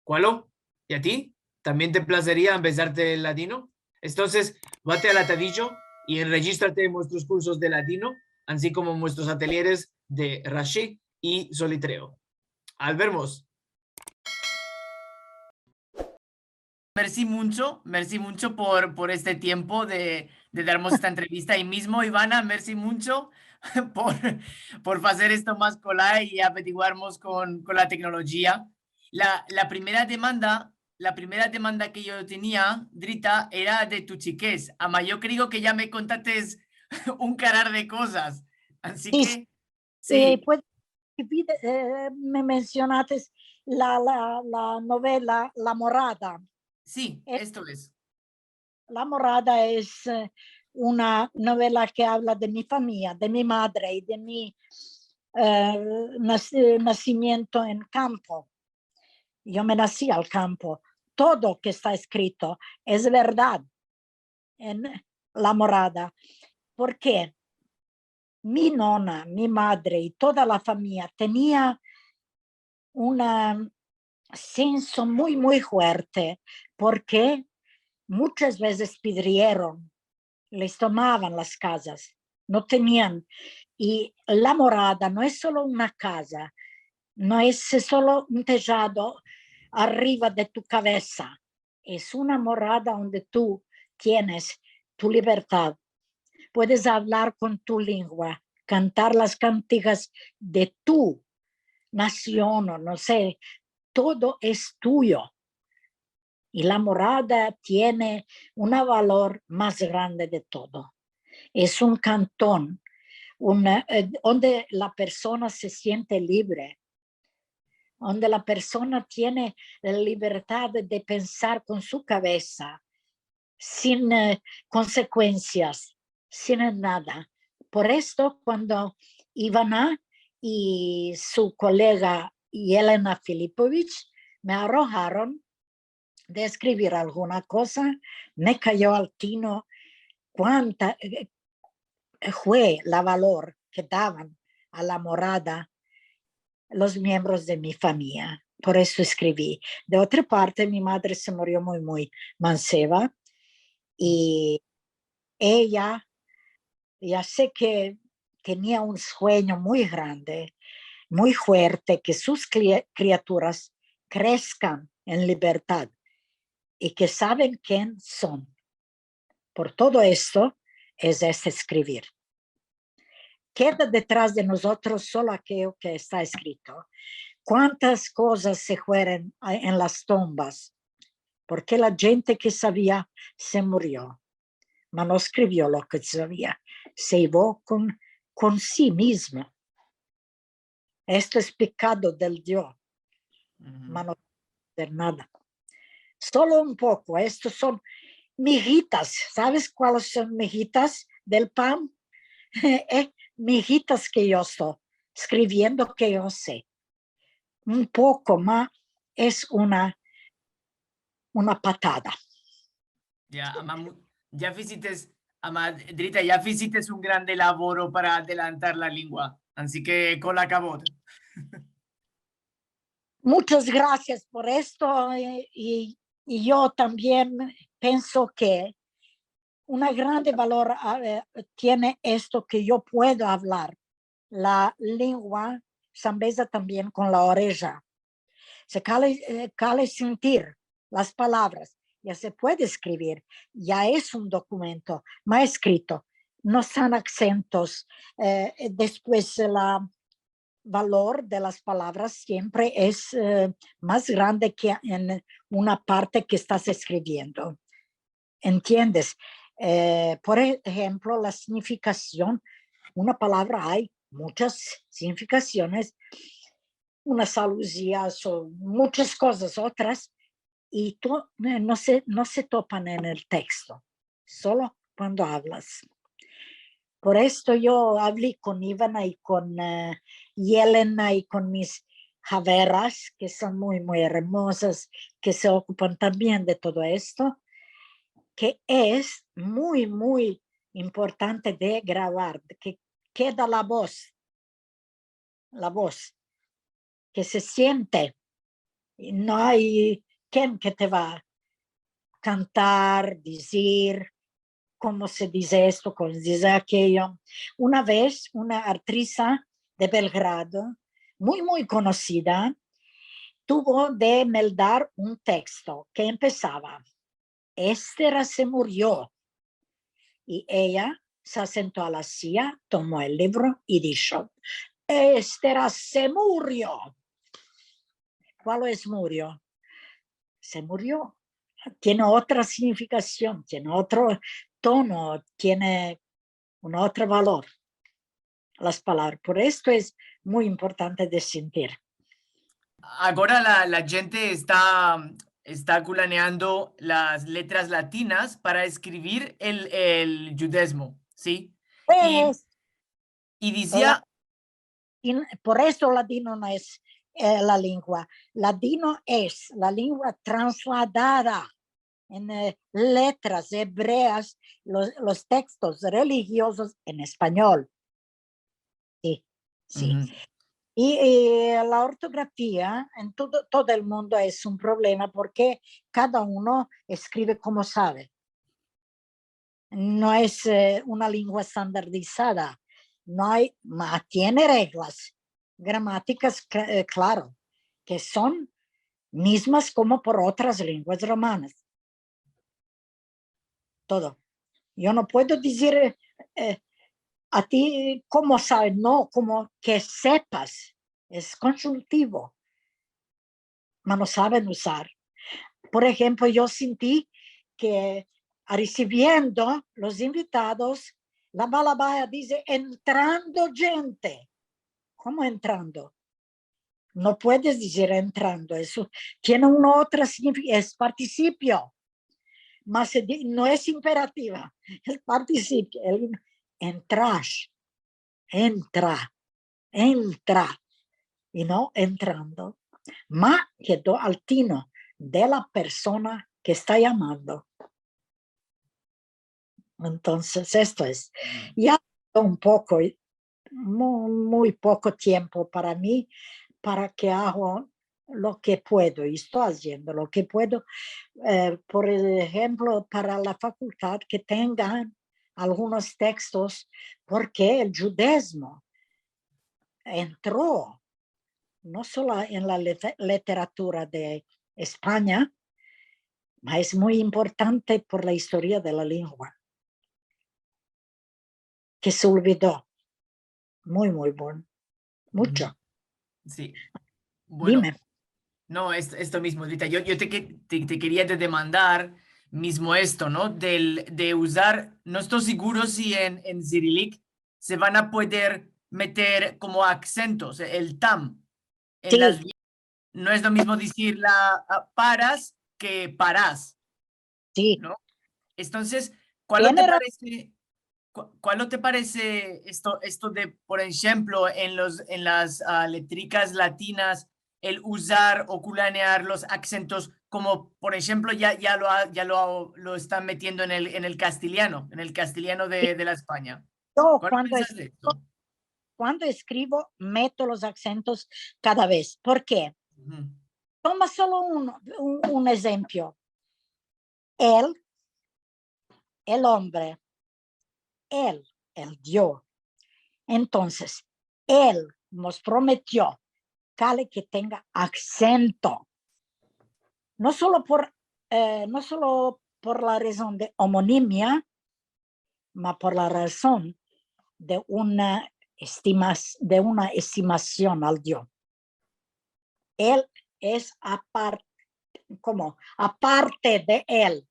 ¿Cuál? ¿Y a ti? ¿También te placería empezarte el latino? Entonces, vate al Atadillo y regístrate en nuestros cursos de latino, así como en nuestros ateliers de Rashi y Solitreo. Al vermos. Merci mucho por este tiempo de darnos esta entrevista. Y mismo, Ivana, merci mucho por, por hacer esto más cola y averiguarnos con la tecnología. La primera demanda que yo tenía, Drita, era de tu chiques. Ama, yo creo que ya me contaste un carar de cosas. Así Sí, que, sí, pues, me mencionaste la novela La Morada. sí, Eh, esto es. La Morada es una novela que habla de mi familia, de mi madre y de mi nacimiento en campo. Yo me nací al campo. Todo que está escrito es verdad en La Morada. ¿Por qué? Mi nonna, mi madre y toda la familia tenía un senso muy, muy fuerte porque muchas veces pidieron, les tomaban las casas, no tenían. Y La Morada no es solo una casa, no es solo un tejado arriba de tu cabeza, es una morada donde tú tienes tu libertad. Puedes hablar con tu lengua, cantar las cantigas de tu nación o no sé, todo es tuyo. Y La Morada tiene un valor más grande de todo. Es un cantón donde la persona se siente libre, donde la persona tiene la libertad de pensar con su cabeza, sin consecuencias, sin nada. Por esto, cuando Ivana y su colega Yelena Filipovich me arrojaron de escribir alguna cosa, me cayó al tino cuánta fue la valor que daban a La Morada los miembros de mi familia. Por eso escribí. De otra parte, mi madre se murió muy, muy manceba y ella, ya sé que tenía un sueño muy grande, muy fuerte, que sus criaturas crezcan en libertad y que saben quién son. Por todo esto es escribir. Queda detrás de nosotros solo aquello que está escrito. ¿Cuántas cosas se fueron en las tumbas? Porque la gente que sabía se murió, pero no escribió lo que sabía, se llevó con sí mismo. Esto es pecado del Dios, pero no de nada. Solo un poco, estos son mijitas. ¿Sabes cuáles son mijitas del pan? Mijitas que yo estoy escribiendo que yo sé. Un poco más es una patada. Ya, ya visites, Drita, ya visites un grande laboro para adelantar la lengua. Así que con la cabot. Muchas gracias por esto y yo también pienso que una grande valor tiene esto que yo puedo hablar. La lengua zambesa también con la oreja. Se cale sentir las palabras, ya se puede escribir, ya es un documento más escrito, no son acentos. Después la valor de las palabras siempre es más grande que en una parte que estás escribiendo. ¿Entiendes? Por ejemplo, la significación, una palabra hay muchas significaciones, unas alusías o muchas cosas otras, y tú, no se topan en el texto, solo cuando hablas. Por esto yo hablé con Ivana y con Yelena y con mis javeras, que son muy, muy hermosas, que se ocupan también de todo esto, que es muy, muy importante de grabar, que queda la voz, que se siente Y no hay quien que te va a cantar, decir cómo se dice esto, cómo se dice aquello. Una vez una actriz de Belgrado, muy conocida, tuvo de meldar un texto que empezaba: Esther se murió. Y ella se sentó a la silla, tomó el libro y dijo: Esther se murió. ¿Cuál es murió? Se murió. Tiene otra significación, tiene otro tono, tiene un otro valor las palabras. Por esto es muy importante de sentir. Ahora la gente está culaneando las letras latinas para escribir el judaísmo, ¿sí? Y, Es y la, decía, por eso ladino no es la lengua. Ladino es la lengua trasladada en letras hebreas, los textos religiosos en español. Sí, sí. ujú, Y la ortografía en todo el mundo es un problema porque cada uno escribe como sabe. No es una lengua estandarizada. No hay, tiene reglas gramáticas, claro, que son mismas como por otras lenguas romanas. Todo. Yo no puedo decir a ti cómo sabes, no, como que sepas. Es consultivo, pero no saben usar. Por ejemplo, yo sentí que recibiendo los invitados, la balabaya dice entrando gente. ¿Cómo entrando? No puedes decir entrando, eso tiene una otra significación, es participio, mas no es imperativa, es participio, entrar, entra, entra, y no entrando. Ma quedó al tino de la persona que está llamando. Entonces, esto es. Ya un poco, muy poco tiempo para mí, para que hago lo que puedo y estoy haciendo lo que puedo. Por ejemplo, para la facultad que tengan algunos textos, porque el judaísmo entró no solo en la literatura de España, pero es muy importante por la historia de la lengua, que se olvidó. Muy bueno. Mucho. sí, bueno. Dime. No, esto mismo, Rita. Yo te quería demandar mismo esto, ¿no? De usar, no estoy seguro si en Cyrillic se van a poder meter como acentos, el tam. En las, Sí, no es lo mismo decir paras que parás, sí. ¿no? Entonces, ¿cuál no te Tiene parece, cuál no te parece esto de, por ejemplo, en las letricas latinas, el usar o culanear los acentos, como por ejemplo lo están metiendo en el castellano de la España? yo ¿Cuál piensas de esto? cuando escribo, meto los acentos cada vez. ¿Por qué? Ujú, Toma solo un ejemplo. Él, el hombre, él, el Dios. Entonces, él nos prometió que tenga acento, no no solo por la razón de homonimia, sino por la razón de de una estimación al Dios. Él es aparte, como aparte de él.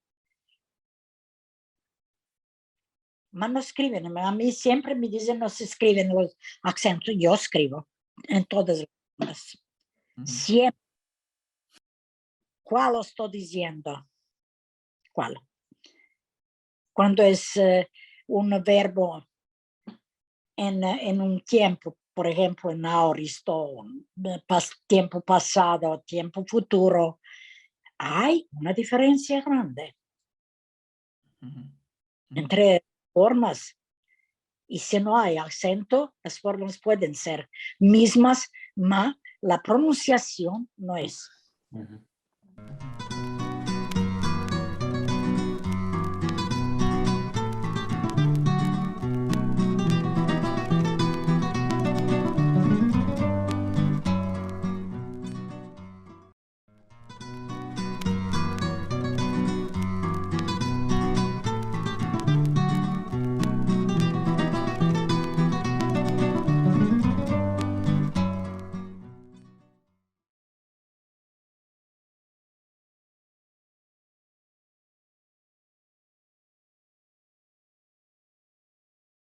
Mas no escriben, a mí siempre me dicen no se escriben los acentos, yo escribo en todas las lenguas. ujú. Siempre. ¿Cuál estoy diciendo? ¿Cuál? Cuando es un verbo en un tiempo, por ejemplo, en aoristo, tiempo pasado, tiempo futuro, hay una diferencia grande Ujú, ujú, entre formas. Y si no hay acento, las formas pueden ser mismas, pero la pronunciación no es. Ujú.